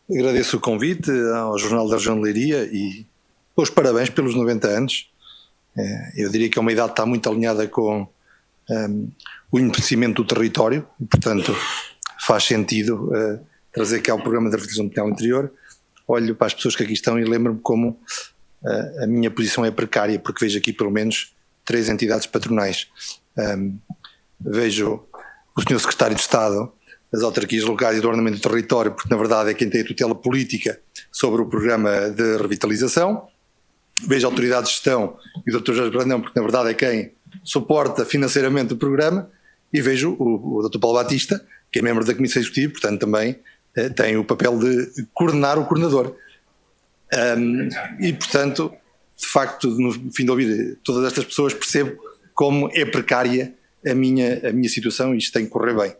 Agradeço o convite ao Jornal da Região de Leiria e os parabéns pelos 90 anos. Eu diria que é uma idade que está muito alinhada com o envelhecimento do território e, portanto, faz sentido trazer cá o programa de revitalização do Pinhal Interior. Olho para as pessoas que aqui estão e lembro-me como a minha posição é precária, porque vejo aqui pelo menos 3 entidades patronais. Vejo o Sr. Secretário de Estado das Autarquias Locais e do Ordenamento do Território, porque na verdade é quem tem a tutela política sobre o programa de revitalização. Vejo a Autoridade de Gestão e o Dr. Jorge Brandão, porque na verdade é quem suporta financeiramente o programa, e vejo o Dr. Paulo Batista, que é membro da Comissão Executiva, portanto também tem o papel de coordenar o coordenador. E portanto, de facto, no fim de ouvir todas estas pessoas, percebo como é precária a minha situação e isto tem que correr bem.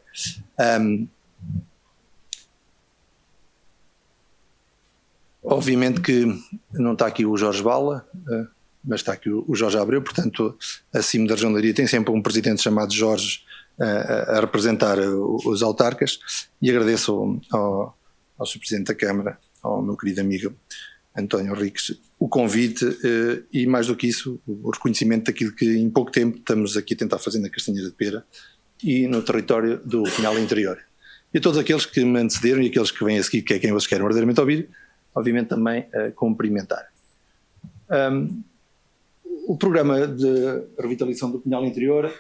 Obviamente que não está aqui o Jorge Bala, mas está aqui o Jorge Abreu, portanto, acima da região de Leiria tem sempre um presidente chamado Jorge a representar os autarcas, e agradeço ao Sr. Presidente da Câmara, ao meu querido amigo António Henriques, o convite e, mais do que isso, o reconhecimento daquilo que em pouco tempo estamos aqui a tentar fazer na Castanheira de Pera e no território do Pinhal Interior. E a todos aqueles que me antecederam e aqueles que vêm a seguir, que é quem vocês querem verdadeiramente ouvir, obviamente também cumprimentar. O programa de revitalização do Pinhal Interior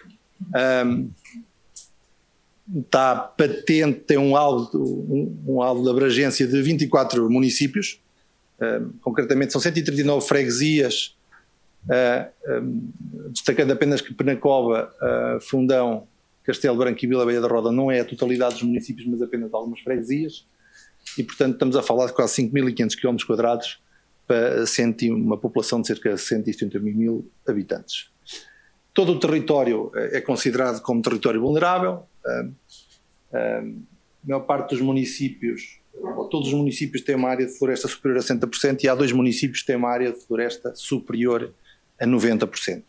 está patente, tem um alvo de abrangência de 24 municípios, concretamente são 139 freguesias, destacando apenas que Penacova, Fundão, Castelo Branco e Vila Velha da Roda não é a totalidade dos municípios, mas apenas algumas freguesias, e portanto estamos a falar de quase 5.500 km² para uma população de cerca de 170 mil habitantes. Todo o território é considerado como território vulnerável. A maior parte dos municípios, ou todos os municípios, têm uma área de floresta superior a 60%, e há 2 municípios que têm uma área de floresta superior a 90%.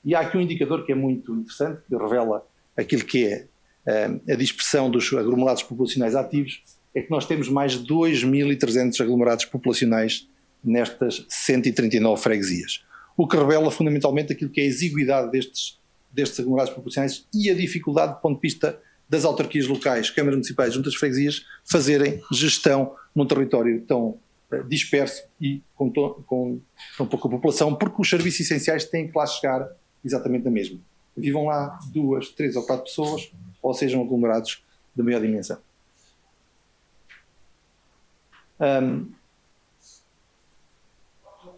E há aqui um indicador que é muito interessante, que revela aquilo que é a dispersão dos aglomerados populacionais ativos, é que nós temos mais de 2.300 aglomerados populacionais nestas 139 freguesias. O que revela fundamentalmente aquilo que é a exiguidade destes aglomerados populacionais e a dificuldade do ponto de vista das autarquias locais, câmaras municipais, juntas de freguesias, fazerem gestão num território tão disperso e com tão pouca população, porque os serviços essenciais têm que lá chegar exatamente a mesma. Vivam lá 2, 3 ou 4 pessoas, ou sejam aglomerados de maior dimensão.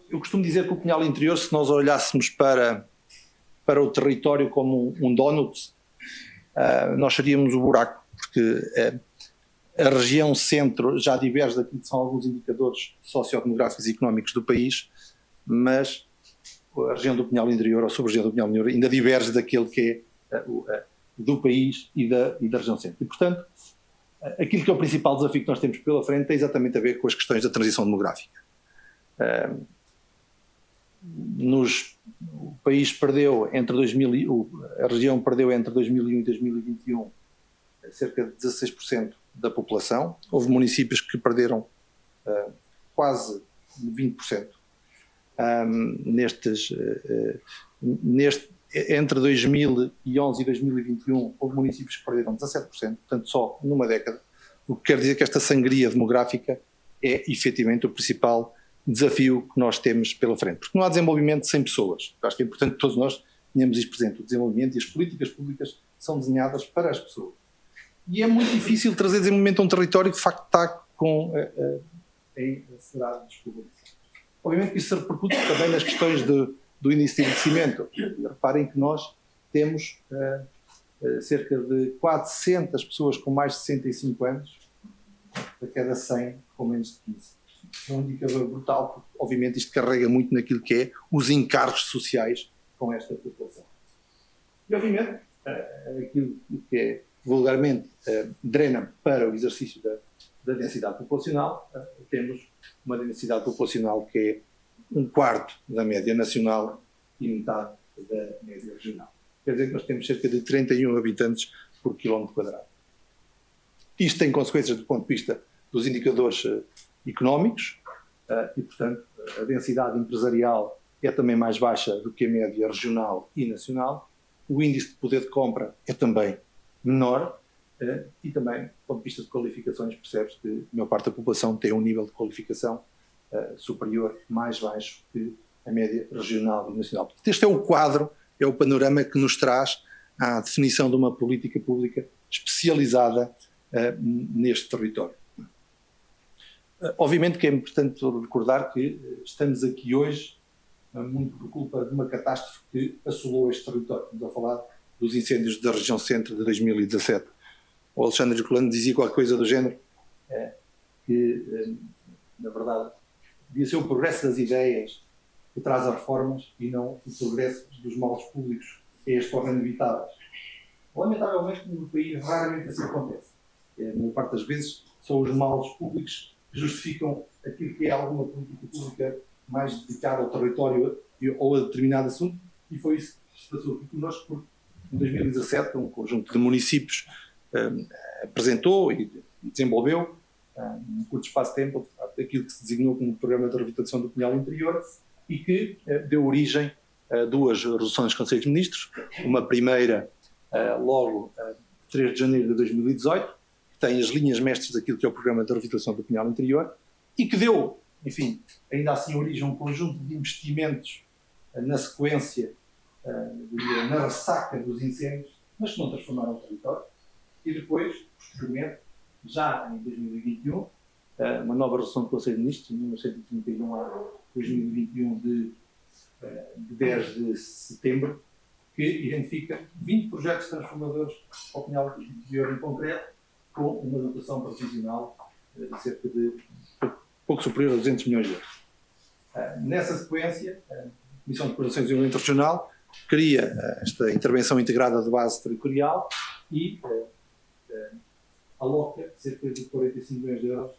Eu costumo dizer que o Pinhal Interior, se nós olhássemos para o território como um donut, nós seríamos o buraco, porque a região centro já diverge daquilo que são alguns indicadores sociodemográficos e económicos do país, mas a região do Pinhal Interior, ou sub-região do Pinhal Interior, ainda diverge daquele que é do país e da região centro. E, portanto, aquilo que é o principal desafio que nós temos pela frente tem exatamente a ver com as questões da transição demográfica. O país perdeu a região perdeu entre 2001 e 2021 cerca de 16% da população. Houve municípios que perderam quase 20%. Entre 2011 e 2021 houve municípios que perderam 17%, portanto só numa década, o que quer dizer que esta sangria demográfica é efetivamente o principal desafio que nós temos pela frente, porque não há desenvolvimento sem pessoas. Eu acho que é importante que todos nós tenhamos isso presente. O desenvolvimento e as políticas públicas são desenhadas para as pessoas. E é muito difícil trazer desenvolvimento a um território que de facto está em acelerado despovoação. Obviamente que isso se repercute também nas questões do índice de envelhecimento. Reparem que nós temos cerca de 400 pessoas com mais de 65 anos a cada 100 com menos de 15. É um indicador brutal, porque obviamente isto carrega muito naquilo que é os encargos sociais com esta população. E obviamente aquilo que é vulgarmente drena para o exercício da densidade populacional, temos uma densidade populacional que é 1/4 da média nacional e metade da média regional. Quer dizer que nós temos cerca de 31 habitantes por quilómetro quadrado. Isto tem consequências do ponto de vista dos indicadores económicos e, portanto, a densidade empresarial é também mais baixa do que a média regional e nacional. O índice de poder de compra é também menor e também, do ponto de vista de qualificações, percebe-se que a maior parte da população tem um nível de qualificação superior, mais baixo que a média regional e nacional. Portanto, este é o quadro, é o panorama que nos traz à definição de uma política pública especializada neste território. Obviamente que é importante recordar que estamos aqui hoje muito por culpa de uma catástrofe que assolou este território. Estamos a falar dos incêndios da região centro de 2017. O Alexandre Herculano dizia qualquer coisa do género, que, na verdade, devia ser o progresso das ideias que traz as reformas e não o progresso dos males públicos que as tornam inevitáveis. Lamentavelmente, no país, raramente assim acontece. A maior parte das vezes são os males públicos que justificam aquilo que é alguma política pública mais dedicada ao território ou a determinado assunto, e foi isso que se passou aqui connosco, porque em 2017 um conjunto de municípios apresentou e desenvolveu, num curto espaço de tempo, aquilo que se designou como Programa de Revitalização do Pinhal Interior e que deu origem a duas resoluções do Conselho de Ministros, uma primeira logo 3 de janeiro de 2018, que tem as linhas mestres daquilo que é o Programa de Revitalização do Pinhal Interior e que deu, enfim, ainda assim origem a um conjunto de investimentos na sequência, na ressaca dos incêndios, mas que não transformaram o território. E depois, posteriormente, já em 2021, uma nova resolução do Conselho de Ministros, de 1931 a 2021, de 10 de setembro, que identifica 20 projetos transformadores ao Pinhal Interior em concreto, com uma dotação previsional de cerca de pouco superior a 200 milhões de euros. Nessa sequência, a Comissão de Coordenação e Desenvolvimento Regional cria esta intervenção integrada de base territorial e aloca cerca de 45 milhões de euros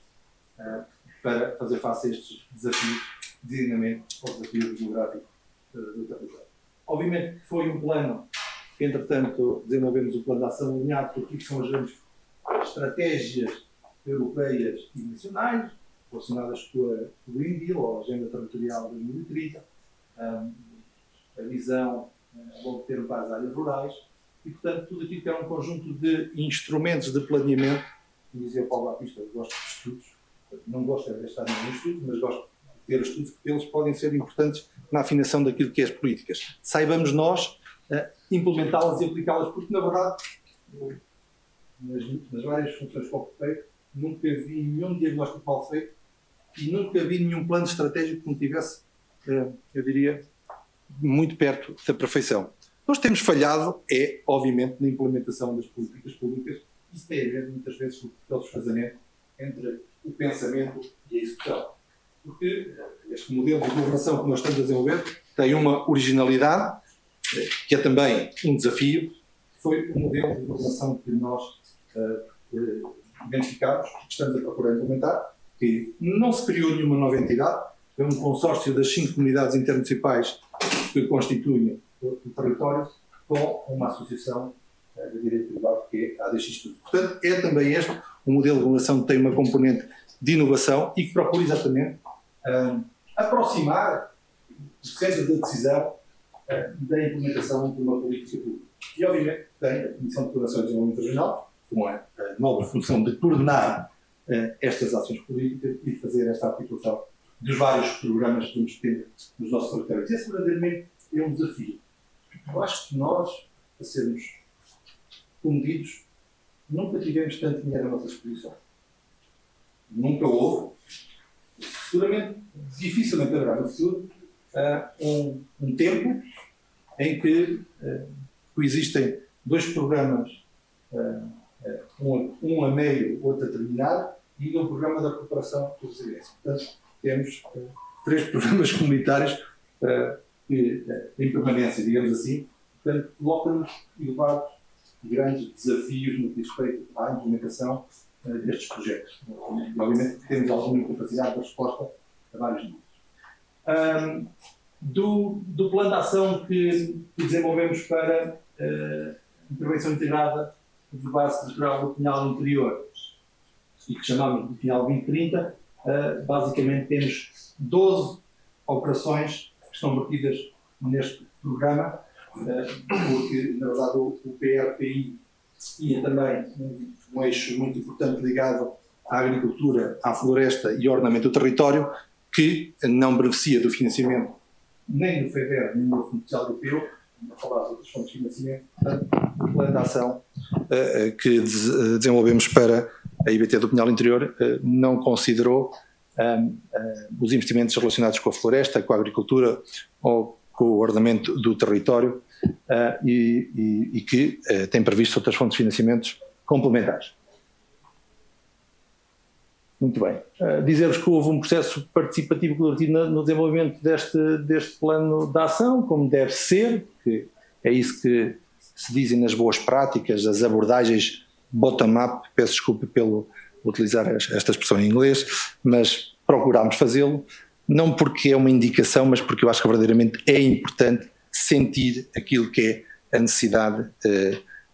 para fazer face a estes desafios, designadamente ao desafio demográfico do território. Obviamente que foi um plano que, entretanto, desenvolvemos o plano de ação alinhado com aquilo que são as grandes estratégias europeias e nacionais, relacionadas com a Green Deal, ou a Agenda Territorial 2030, a visão a longo termo para as áreas rurais, e, portanto, tudo aquilo que é um conjunto de instrumentos de planeamento. Como dizia o Paulo Batista, eu gosto de estudos, não gosto de gastar em estudos, mas gosto de ter estudos, porque eles podem ser importantes na afinação daquilo que é as políticas. Saibamos nós implementá-las e aplicá-las, porque, na verdade, nas várias funções que ocupei, nunca vi nenhum diagnóstico mal feito e nunca vi nenhum plano estratégico que não tivesse, eu diria, muito perto da perfeição. Nós temos falhado, obviamente, na implementação das políticas públicas. Isso tem a ver, muitas vezes, com o desfazamento entre o pensamento e a execução. Porque este modelo de governação que nós estamos a desenvolver tem uma originalidade, que é também um desafio, que foi o modelo de governação que nós identificamos, que estamos a procurar implementar, que não se criou nenhuma nova entidade, é um consórcio das 5 comunidades intermunicipais que constituem o território, com uma associação de direito privado que é a ADX Tudo. Portanto, é também este um modelo de governação que tem uma componente de inovação e que procura exatamente aproximar o centro da decisão da implementação de uma política pública. E, obviamente, tem a Comissão de Coordenação e Desenvolvimento Regional, com a nova função de coordenar estas ações políticas e fazer esta articulação dos vários programas que temos ter nos nossos territórios. Esse, verdadeiramente, é um desafio. Eu acho que nós, a sermos comedidos, nunca tivemos tanto dinheiro à nossa disposição. Nunca houve. Seguramente, dificilmente haverá no futuro um tempo em que coexistem dois programas, um a meio, outro a terminar, e um programa da cooperação e resiliência. Portanto, temos 3 programas comunitários em permanência, digamos assim. Portanto, coloca-nos elevados e grandes desafios no que diz respeito à implementação destes projetos. Obviamente, temos alguma incapacidade de resposta a vários níveis. Do plano de ação que desenvolvemos para intervenção integrada de base territorial do Pinhal Interior, e que chamamos de Pinhal 2030, basicamente temos 12 operações que estão metidas neste programa, porque, na verdade, o PRPI tinha também um eixo muito importante ligado à agricultura, à floresta e ao ordenamento do território, que não beneficia do financiamento nem do FEDER, nem do Fundo Social Europeu, a falar de outras fontes de financiamento. Portanto, o plano de ação que desenvolvemos para a IBT do Pinhal Interior não considerou os investimentos relacionados com a floresta, com a agricultura ou com o ordenamento do território e que tem previsto outras fontes de financiamentos complementares. Muito bem. Dizer-vos que houve um processo participativo colaborativo no desenvolvimento deste plano de ação, como deve ser, que é isso que se dizem nas boas práticas, as abordagens bottom-up, peço desculpa pelo utilizar esta expressão em inglês, mas procurámos fazê-lo, não porque é uma indicação, mas porque eu acho que verdadeiramente é importante sentir aquilo que é a necessidade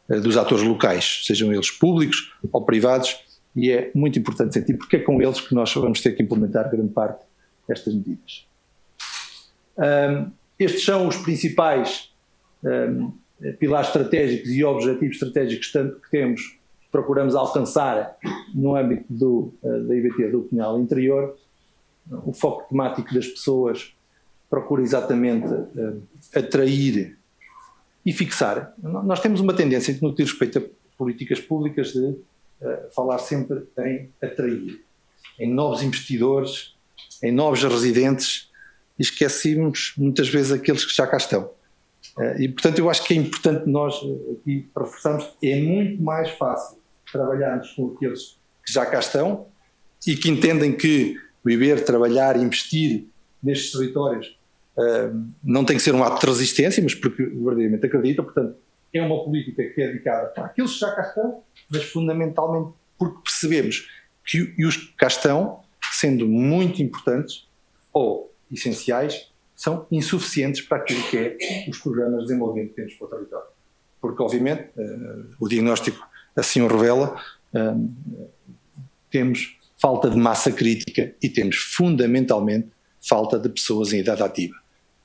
dos atores locais, sejam eles públicos ou privados, e é muito importante sentir porque é com eles que nós vamos ter que implementar grande parte destas medidas. Estes são os principais pilares estratégicos e objetivos estratégicos que temos, que procuramos alcançar no âmbito da IBT do Pinhal Interior. O foco temático das pessoas procura exatamente atrair e fixar. Nós temos uma tendência, no que diz respeito a políticas públicas, de falar sempre em atrair, em novos investidores, em novos residentes, e esquecemos muitas vezes aqueles que já cá estão. E, portanto, eu acho que é importante nós aqui reforçarmos que é muito mais fácil trabalharmos com aqueles que já cá estão e que entendem que viver, trabalhar, investir nestes territórios não tem que ser um ato de resistência, mas porque verdadeiramente acreditam. Portanto, é uma política que é dedicada para aqueles que já cá estão, mas fundamentalmente porque percebemos que os que cá estão, sendo muito importantes ou essenciais, são insuficientes para aquilo que é os programas de desenvolvimento que temos para o território. Porque, obviamente, o diagnóstico assim o revela, temos falta de massa crítica e temos, fundamentalmente, falta de pessoas em idade ativa.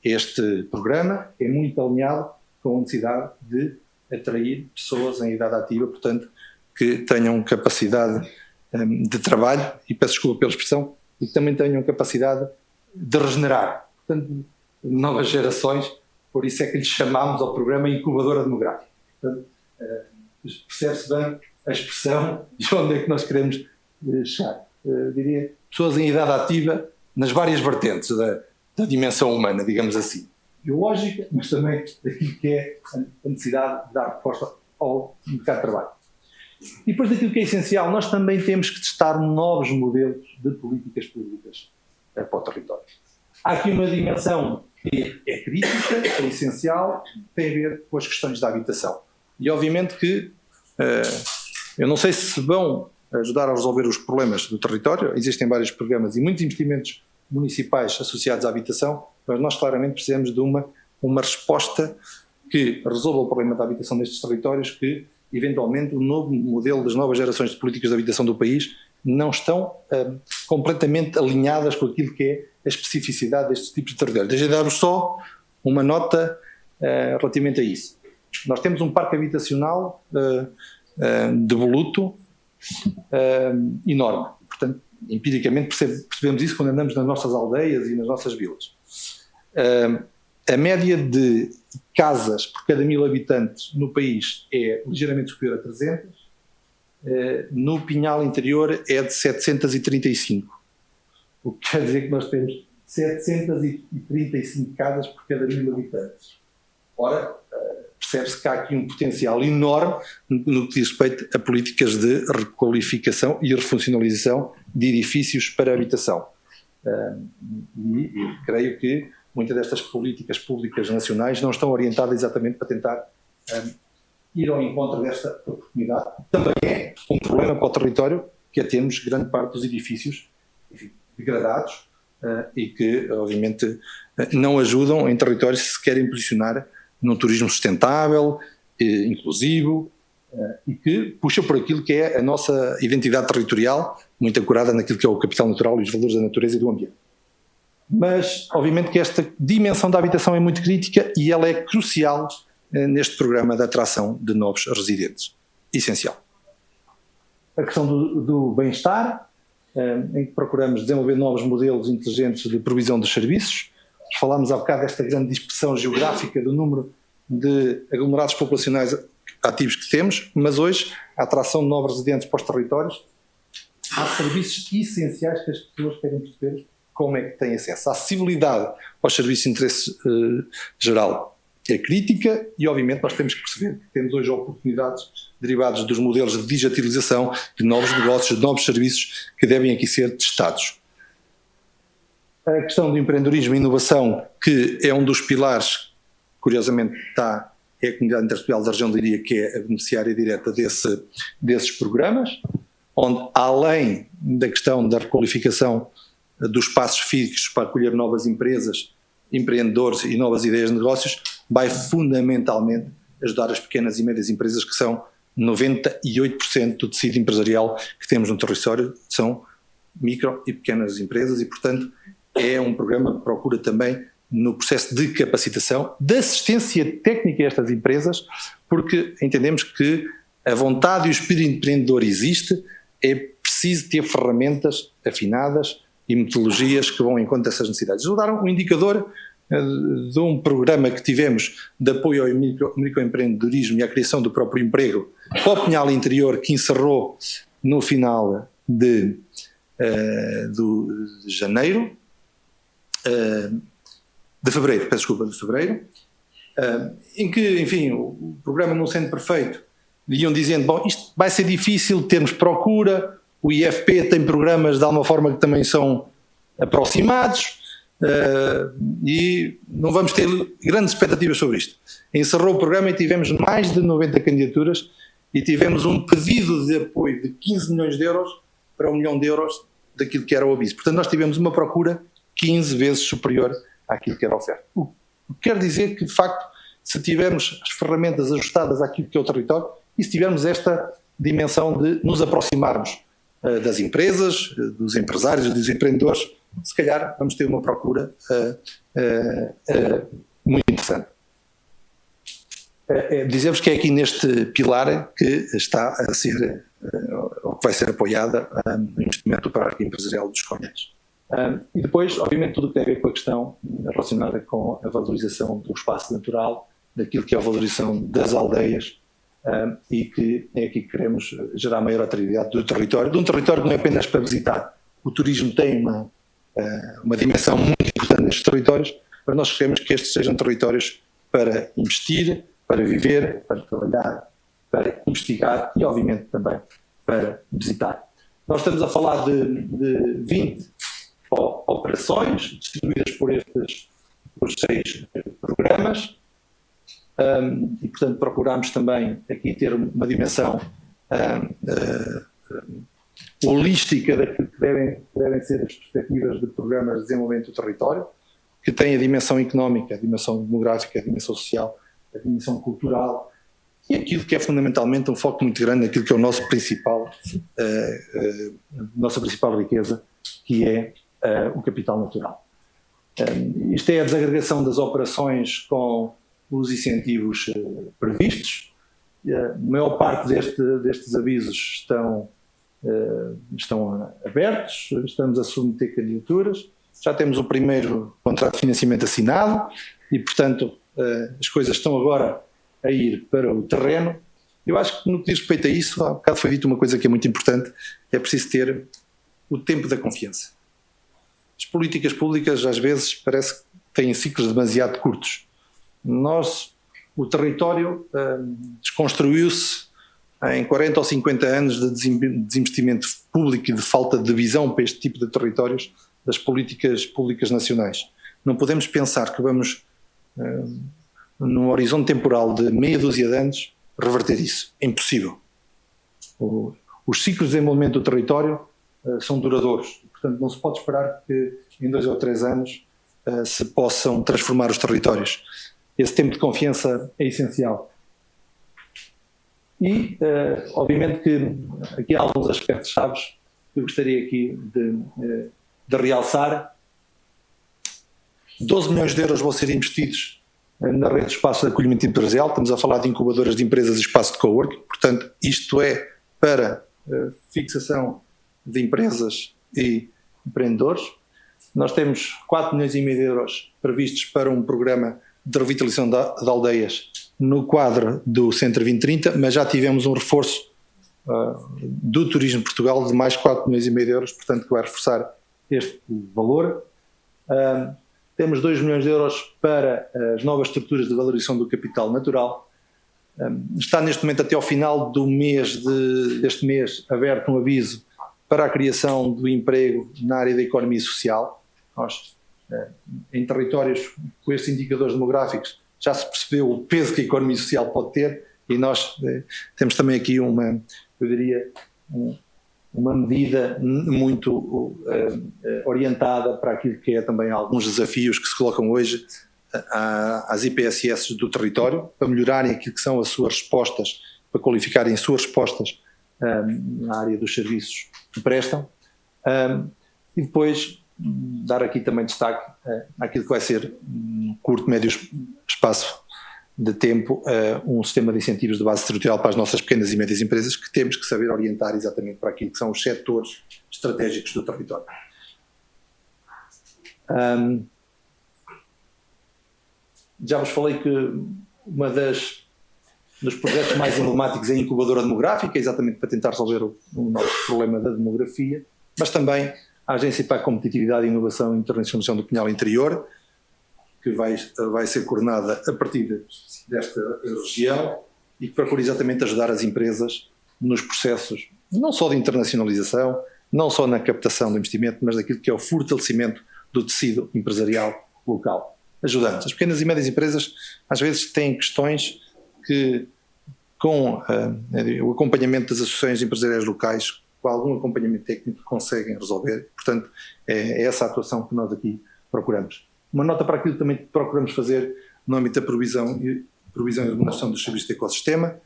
Este programa é muito alinhado com a necessidade de atrair pessoas em idade ativa, portanto, que tenham capacidade de trabalho, e peço desculpa pela expressão, e que também tenham capacidade de regenerar. Portanto, novas gerações, por isso é que lhe chamámos ao programa Incubadora Demográfica. Portanto, percebe-se bem a expressão de onde é que nós queremos chegar. Diria, pessoas em idade ativa nas várias vertentes da dimensão humana, digamos assim. Biológica, mas também daquilo que é a necessidade de dar resposta ao mercado de trabalho. E depois daquilo que é essencial, nós também temos que testar novos modelos de políticas públicas para o território. Há aqui uma dimensão que é crítica, é essencial, tem a ver com as questões da habitação. E obviamente que eu não sei se vão ajudar a resolver os problemas do território, existem vários programas e muitos investimentos municipais associados à habitação, mas nós claramente precisamos de uma resposta que resolva o problema da habitação nestes territórios, que eventualmente o novo modelo das novas gerações de políticas de habitação do país não estão completamente alinhadas com aquilo que é a especificidade destes tipos de territórios. Deixem-me dar-vos só uma nota relativamente a isso. Nós temos um parque habitacional de voluto enorme. Portanto, empiricamente percebemos isso quando andamos nas nossas aldeias e nas nossas vilas. A média de casas por cada 1000 habitantes no país é ligeiramente superior a 300, no Pinhal Interior é de 735, o que quer dizer que nós temos 735 casas por cada 1000 habitantes. Ora, percebe-se que há aqui um potencial enorme no que diz respeito a políticas de requalificação e refuncionalização de edifícios para habitação. E creio que muitas destas políticas públicas nacionais não estão orientadas exatamente para tentar ir ao encontro desta oportunidade. Também é um problema para o território, que é termos grande parte dos edifícios, enfim, degradados e que, obviamente, não ajudam em territórios que se querem posicionar num turismo sustentável, inclusivo e que puxa por aquilo que é a nossa identidade territorial, muito ancorada naquilo que é o capital natural e os valores da natureza e do ambiente. Mas, obviamente, que esta dimensão da habitação é muito crítica e ela é crucial neste programa de atração de novos residentes. Essencial. A questão do bem-estar, em que procuramos desenvolver novos modelos inteligentes de provisão dos serviços. Falámos há bocado desta grande dispersão geográfica do número de aglomerados populacionais ativos que temos, mas hoje a atração de novos residentes para os territórios, há serviços essenciais que as pessoas querem perceber como é que têm acesso. A acessibilidade aos serviços de interesse geral é crítica e, obviamente, nós temos que perceber que temos hoje oportunidades derivadas dos modelos de digitalização, de novos negócios, de novos serviços que devem aqui ser testados. A questão do empreendedorismo e inovação, que é um dos pilares, curiosamente é a comunidade intersetorial da região de Leiria que é a beneficiária direta desses programas, onde, além da questão da requalificação dos espaços físicos para acolher novas empresas, empreendedores e novas ideias de negócios, vai fundamentalmente ajudar as pequenas e médias empresas, que são 98% do tecido empresarial que temos no território, são micro e pequenas empresas e, portanto, é um programa que procura também no processo de capacitação, de assistência técnica a estas empresas, porque entendemos que a vontade e o espírito empreendedor existe, é preciso ter ferramentas afinadas e metodologias que vão em conta dessas necessidades. Vou dar um indicador de um programa que tivemos de apoio ao microempreendedorismo e à criação do próprio emprego para o Pinhal Interior, que encerrou no final de janeiro, de fevereiro, em que, enfim, o programa não sendo perfeito, iam dizendo, bom, isto vai ser difícil termos procura, o IFP tem programas de alguma forma que também são aproximados e não vamos ter grandes expectativas sobre isto. Encerrou o programa e tivemos mais de 90 candidaturas e tivemos um pedido de apoio de 15 milhões de euros para 1 milhão de euros daquilo que era o aviso. Portanto, nós tivemos uma procura 15 vezes superior àquilo que era a oferta. O que quer dizer que, de facto, se tivermos as ferramentas ajustadas àquilo que é o território e se tivermos esta dimensão de nos aproximarmos das empresas, dos empresários, dos empreendedores, se calhar vamos ter uma procura muito interessante. Dizemos que é aqui neste pilar que está a ser, ou que vai ser apoiada o investimento do Parque Empresarial dos Conhaques. E depois, obviamente, tudo o que tem a ver com a questão relacionada com a valorização do espaço natural, daquilo que é a valorização das aldeias, e que é aqui que queremos gerar maior atratividade do território, de um território que não é apenas para visitar. O turismo tem uma dimensão muito importante nestes territórios, mas nós queremos que estes sejam territórios para investir, para viver, para trabalhar, para investigar e, obviamente, também para visitar. Nós estamos a falar de 20 operações distribuídas por estes 6 programas e, portanto, procuramos também aqui ter uma dimensão holística daquilo que devem ser as perspectivas de programas de desenvolvimento do território, que têm a dimensão económica, a dimensão demográfica, a dimensão social, a dimensão cultural e aquilo que é fundamentalmente um foco muito grande naquilo que é o nossa principal riqueza, que é o capital natural. Isto é a desagregação das operações com os incentivos previstos. A maior parte destes avisos estão abertos, estamos a submeter candidaturas, já temos o primeiro contrato de financiamento assinado e, portanto, as coisas estão agora a ir para o terreno. Eu acho que no que diz respeito a isso, há bocado foi dito uma coisa que é muito importante, é preciso ter o tempo da confiança. As políticas públicas às vezes parece que têm ciclos demasiado curtos. O território desconstruiu-se em 40 ou 50 anos de desinvestimento público e de falta de visão para este tipo de territórios das políticas públicas nacionais. Não podemos pensar que vamos, num horizonte temporal de meia dúzia de anos, reverter isso. É impossível. Os ciclos de desenvolvimento do território são duradouros. Portanto, não se pode esperar que em 2 ou 3 anos se possam transformar os territórios. Esse tempo de confiança é essencial. E, obviamente, que aqui há alguns aspectos chaves que eu gostaria aqui de realçar. 12 milhões de euros vão ser investidos na rede de espaços de acolhimento empresarial. Estamos a falar de incubadoras de empresas e espaço de coworking. Portanto, isto é para fixação de empresas e empreendedores. Nós temos 4 milhões e meio de euros previstos para um programa de revitalização de aldeias no quadro do Centro 2030, mas já tivemos um reforço do Turismo de Portugal de mais 4 milhões e meio de euros, portanto que vai reforçar este valor. Temos 2 milhões de euros para as novas estruturas de valorização do capital natural. Está neste momento até ao final deste mês aberto um aviso para a criação do emprego na área da economia social. Nós, em territórios com estes indicadores demográficos, já se percebeu o peso que a economia social pode ter e nós temos também aqui uma medida muito orientada para aquilo que é também alguns desafios que se colocam hoje às IPSS do território, para melhorarem aquilo que são as suas respostas, para qualificarem as suas respostas na área dos serviços que prestam, e depois dar aqui também destaque àquilo que vai ser, curto, médio espaço de tempo, um sistema de incentivos de base territorial para as nossas pequenas e médias empresas, que temos que saber orientar exatamente para aquilo que são os setores estratégicos do território. Já vos falei que dos projetos mais emblemáticos é a incubadora demográfica, exatamente para tentar resolver o nosso problema da demografia, mas também a Agência para a Competitividade e Inovação e Internacionalização do Pinhal Interior, que vai ser coordenada a partir desta região e que procura exatamente ajudar as empresas nos processos, não só de internacionalização, não só na captação do investimento, mas daquilo que é o fortalecimento do tecido empresarial local. Ajudando. As pequenas e médias empresas às vezes têm questões que, com o acompanhamento das associações empresariais locais, com algum acompanhamento técnico, conseguem resolver. Portanto, é essa a atuação que nós aqui procuramos. Uma nota para aquilo também que procuramos fazer no âmbito da provisão e remuneração dos serviços de ecossistema.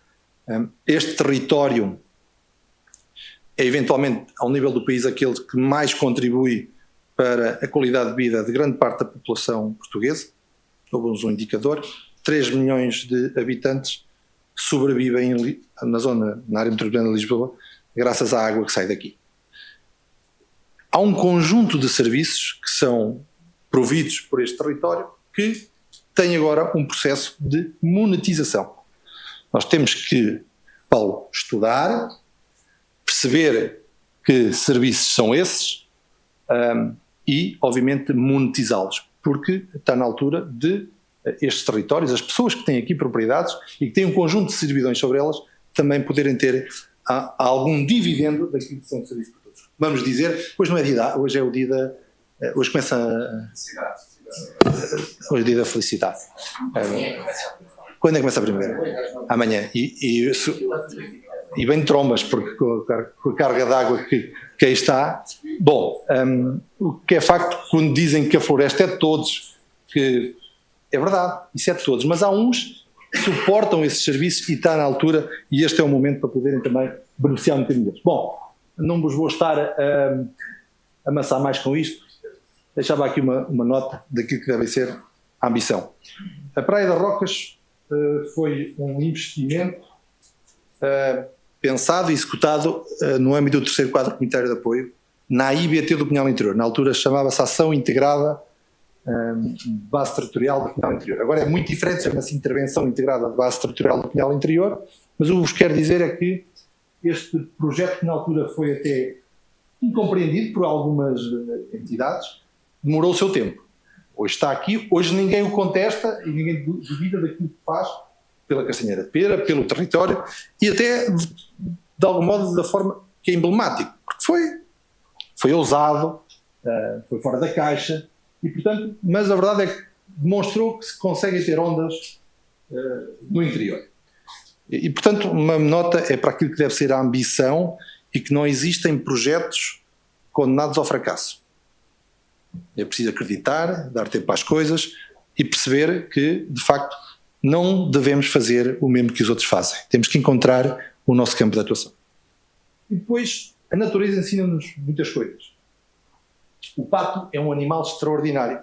Este território é eventualmente, ao nível do país, aquele que mais contribui para a qualidade de vida de grande parte da população portuguesa. Houve um indicador, 3 milhões de habitantes sobrevivem na área metropolitana de Lisboa, graças à água que sai daqui. Há um conjunto de serviços que são providos por este território que tem agora um processo de monetização. Nós temos que, Paulo, estudar, perceber que serviços são esses e, obviamente, monetizá-los, porque está na altura de estes territórios, as pessoas que têm aqui propriedades e que têm um conjunto de servidões sobre elas, também poderem ter algum dividendo daquilo que são os serviços para todos. Vamos dizer, hoje não é dia, hoje é o dia da... Hoje começa hoje é o dia da felicidade. Quando é que começa a primavera? Amanhã. E bem trombas, porque com a carga de água que aí está. Bom, o que é facto, quando dizem que a floresta é de todos, que é verdade, isso é de todos, mas há uns que suportam esses serviços e está na altura, e este é o momento para poderem também beneficiar um bocadinho deles. Bom, não vos vou estar a amassar mais com isto. Deixava aqui uma nota daquilo que deve ser a ambição. A Praia das Rocas foi um investimento pensado e executado no âmbito do terceiro quadro comunitário de apoio, na IBT do Pinhal Interior. Na altura chamava-se Ação Integrada Base Territorial do Pinhal Interior. Agora é muito diferente, chama-se Intervenção Integrada de Base Territorial do Pinhal Interior, mas o que vos quero dizer é que este projeto, que na altura foi até incompreendido por algumas entidades, demorou o seu tempo. Hoje está aqui, hoje ninguém o contesta e ninguém duvida daquilo que faz pela Castanheira de Pera, pelo território e até, de algum modo, da forma que é emblemático, porque foi ousado, foi fora da caixa, e portanto, mas a verdade é que demonstrou que se conseguem ter ondas no interior. E portanto, uma nota é para aquilo que deve ser a ambição e que não existem projetos condenados ao fracasso. É preciso acreditar, dar tempo às coisas e perceber que, de facto, não devemos fazer o mesmo que os outros fazem. Temos que encontrar o nosso campo de atuação. E depois, a natureza ensina-nos muitas coisas. O pato é um animal extraordinário.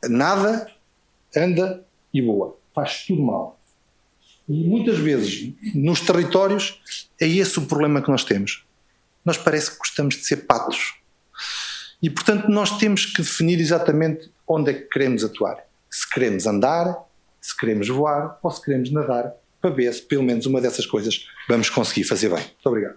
Nada, anda e voa. Faz tudo mal. E muitas vezes, nos territórios, é esse o problema que nós temos. Nós parece que gostamos de ser patos. E, portanto, nós temos que definir exatamente onde é que queremos atuar. Se queremos andar, se queremos voar ou se queremos nadar, para ver se pelo menos uma dessas coisas vamos conseguir fazer bem. Muito obrigado.